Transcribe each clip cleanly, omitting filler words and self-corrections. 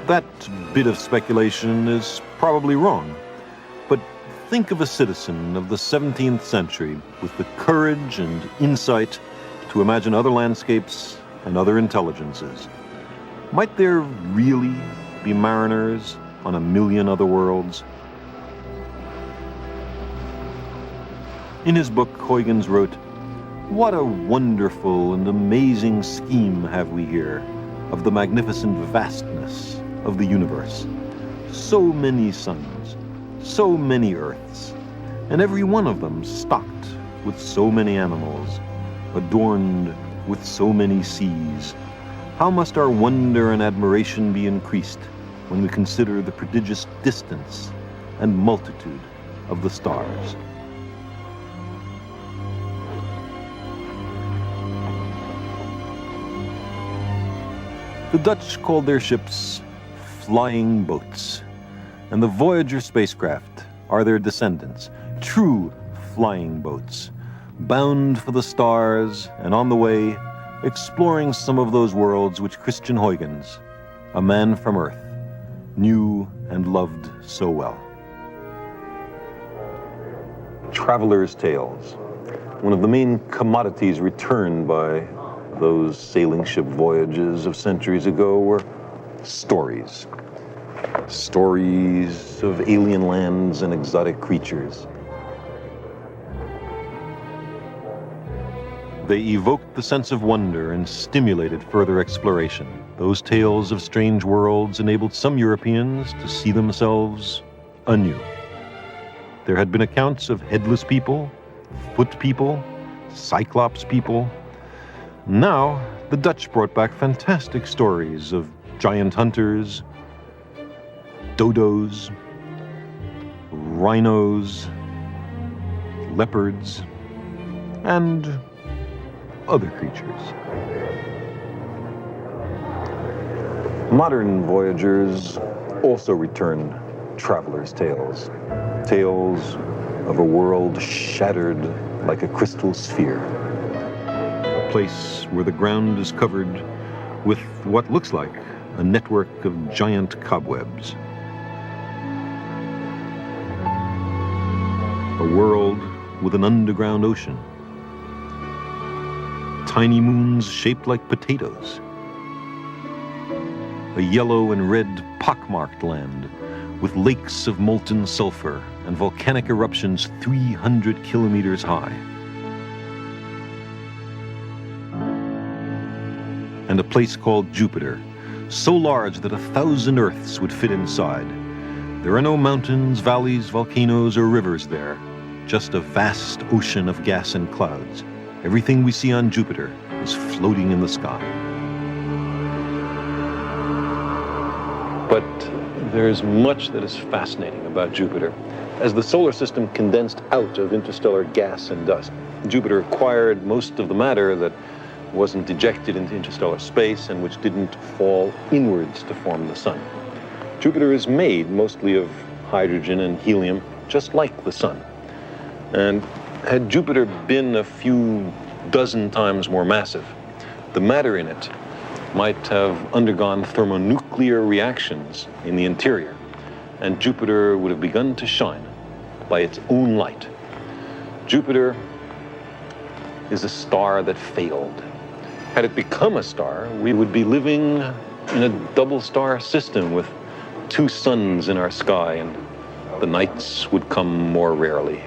That bit of speculation is probably wrong. But think of a citizen of the 17th century with the courage and insight to imagine other landscapes and other intelligences. Might there really be mariners on a million other worlds? In his book, Huygens wrote, "What a wonderful and amazing scheme have we here of the magnificent vastness of the universe. So many suns, so many earths, and every one of them stocked with so many animals, adorned with so many seas. How must our wonder and admiration be increased when we consider the prodigious distance and multitude of the stars." The Dutch called their ships flying boats, and the Voyager spacecraft are their descendants, true flying boats, bound for the stars and on the way, exploring some of those worlds which Christian Huygens, a man from Earth, knew and loved so well. Travelers' tales. One of the main commodities returned by those sailing ship voyages of centuries ago were stories. Stories of alien lands and exotic creatures. They evoked the sense of wonder and stimulated further exploration. Those tales of strange worlds enabled some Europeans to see themselves anew. There had been accounts of headless people, foot people, cyclops people. Now, the Dutch brought back fantastic stories of giant hunters, dodos, rhinos, leopards, and other creatures. Modern voyagers also return travelers' tales. Tales of a world shattered like a crystal sphere. A place where the ground is covered with what looks like a network of giant cobwebs. A world with an underground ocean. Tiny moons shaped like potatoes. A yellow and red pockmarked land with lakes of molten sulfur and volcanic eruptions 300 kilometers high. And a place called Jupiter, so large that 1,000 Earths would fit inside. There are no mountains, valleys, volcanoes, or rivers there, just a vast ocean of gas and clouds. Everything we see on Jupiter is floating in the sky. But there's much that is fascinating about Jupiter. As the solar system condensed out of interstellar gas and dust, Jupiter acquired most of the matter that wasn't ejected into interstellar space and which didn't fall inwards to form the sun. Jupiter is made mostly of hydrogen and helium, just like the sun. And had Jupiter been a few dozen times more massive, the matter in it might have undergone thermonuclear reactions in the interior, and Jupiter would have begun to shine by its own light. Jupiter is a star that failed. Had it become a star, we would be living in a double star system with 2 suns in our sky, and the nights would come more rarely.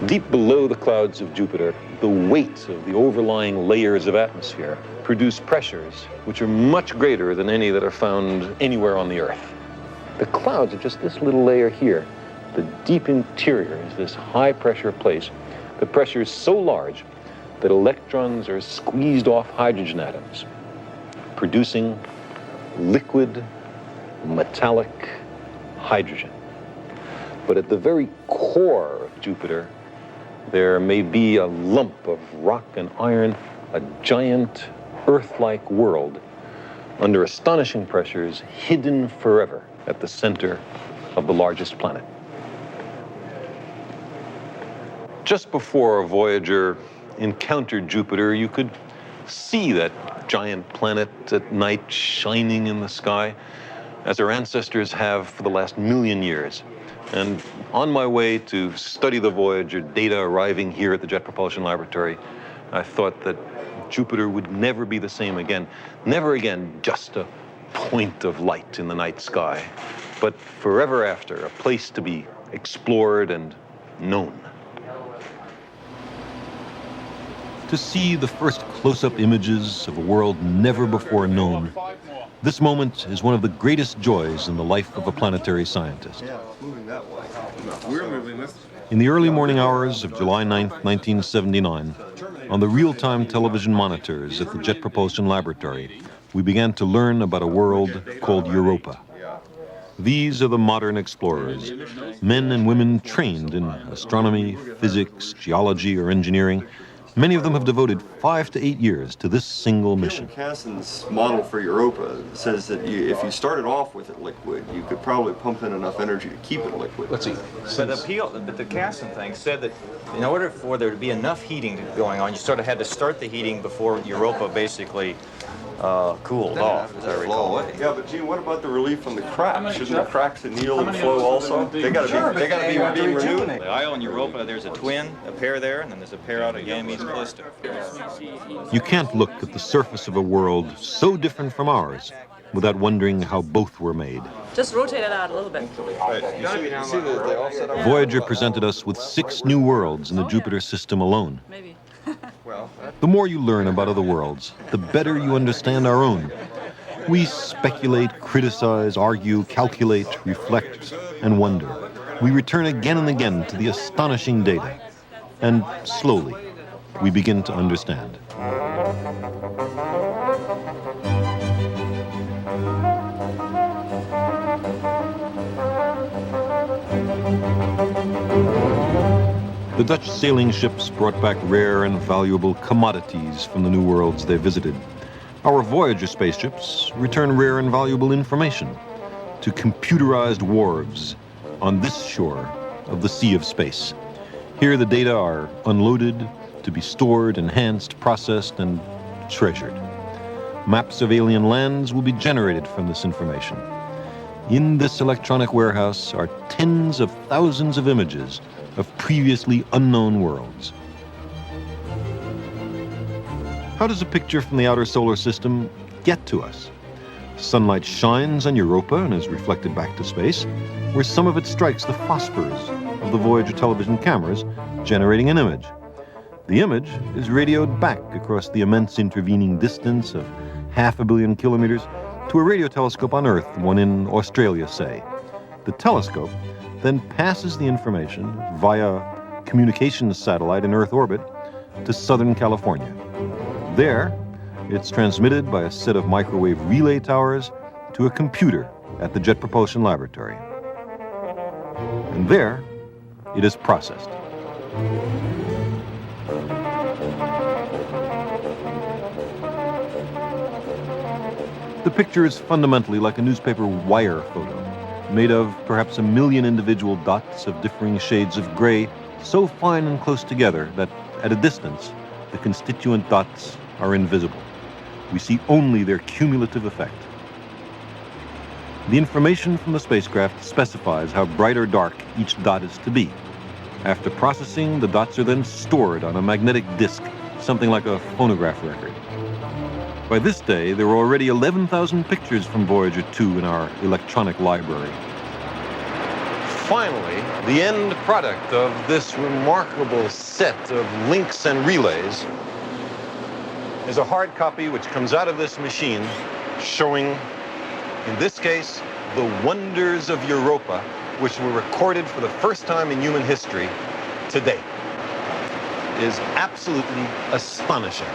Deep below the clouds of Jupiter, the weight of the overlying layers of atmosphere produce pressures which are much greater than any that are found anywhere on the Earth. The clouds are just this little layer here. The deep interior is this high-pressure place. The pressure is so large that electrons are squeezed off hydrogen atoms, producing liquid, metallic hydrogen. But at the very core of Jupiter, there may be a lump of rock and iron, a giant Earth-like world under astonishing pressures, hidden forever at the center of the largest planet. Just before a Voyager encountered Jupiter, you could see that giant planet at night shining in the sky. as our ancestors have for the last million years. And on my way to study the Voyager data arriving here at the Jet Propulsion Laboratory, I thought that Jupiter would never be the same again. Never again just a point of light in the night sky, but forever after, a place to be explored and known. To see the first close-up images of a world never before known, this moment is one of the greatest joys in the life of a planetary scientist. Yeah, moving that way. We're moving this. In the early morning hours of July 9th, 1979, on the real-time television monitors at the Jet Propulsion Laboratory, we began to learn about a world called Europa. These are the modern explorers, men and women trained in astronomy, physics, geology, or engineering. Many of them have devoted 5 to 8 years to this single mission. Cassin's model for Europa says that if you started off with it liquid, you could probably pump in enough energy to keep it liquid. Let's see. But the Cassin thing said that in order for there to be enough heating going on, you sort of had to start the heating before Europa basically cooled off, as I recall. Yeah, but Gene, what about the relief from the cracks? Shouldn't the cracks anneal and flow also? They got to be being renewed. The Io and Europa, there's a twin, a pair there, and then there's a pair out of Ganymedes Callisto. You can't look at the surface of a world so different from ours without wondering how both were made. Just rotate it out a little bit. Voyager presented us with 6 new worlds in the Jupiter system alone. Maybe. The more you learn about other worlds, the better you understand our own. We speculate, criticize, argue, calculate, reflect, and wonder. We return again and again to the astonishing data. And slowly, we begin to understand. The Dutch sailing ships brought back rare and valuable commodities from the new worlds they visited. Our Voyager spaceships return rare and valuable information to computerized wharves on this shore of the Sea of Space. Here the data are unloaded to be stored, enhanced, processed, and treasured. Maps of alien lands will be generated from this information. In this electronic warehouse are tens of thousands of images of previously unknown worlds. How does a picture from the outer solar system get to us? Sunlight shines on Europa and is reflected back to space, where some of it strikes the phosphors of the Voyager television cameras, generating an image. The image is radioed back across the immense intervening distance of 500 million kilometers to a radio telescope on Earth, one in Australia, say. The telescope then passes the information via communications satellite in Earth orbit to Southern California. There, it's transmitted by a set of microwave relay towers to a computer at the Jet Propulsion Laboratory. And there, it is processed. The picture is fundamentally like a newspaper wire photo, made of perhaps 1 million individual dots of differing shades of gray, so fine and close together that at a distance, the constituent dots are invisible. We see only their cumulative effect. The information from the spacecraft specifies how bright or dark each dot is to be. After processing, the dots are then stored on a magnetic disk, something like a phonograph record. By this day, there were already 11,000 pictures from Voyager 2 in our electronic library. Finally, the end product of this remarkable set of links and relays is a hard copy which comes out of this machine showing, in this case, the wonders of Europa, which were recorded for the first time in human history today. It is absolutely astonishing.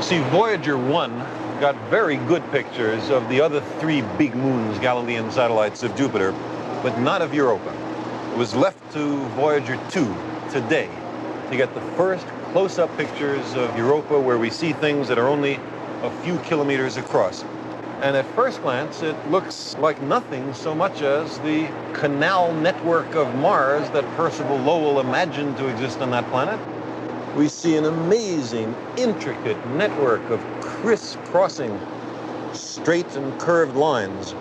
See, Voyager 1 got very good pictures of the other 3 big moons, Galilean satellites of Jupiter, but not of Europa. It was left to Voyager 2 today to get the first close-up pictures of Europa, where we see things that are only a few kilometers across. And at first glance, it looks like nothing so much as the canal network of Mars that Percival Lowell imagined to exist on that planet. We see an amazing, intricate network of crisscrossing straight and curved lines.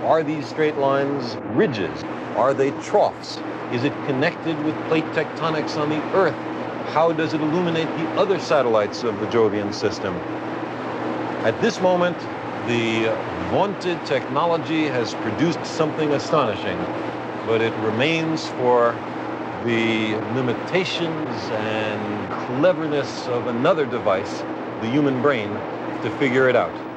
Are these straight lines ridges? Are they troughs? Is it connected with plate tectonics on the Earth? How does it illuminate the other satellites of the Jovian system? At this moment, the vaunted technology has produced something astonishing, but it remains for the limitations and cleverness of another device, the human brain, to figure it out.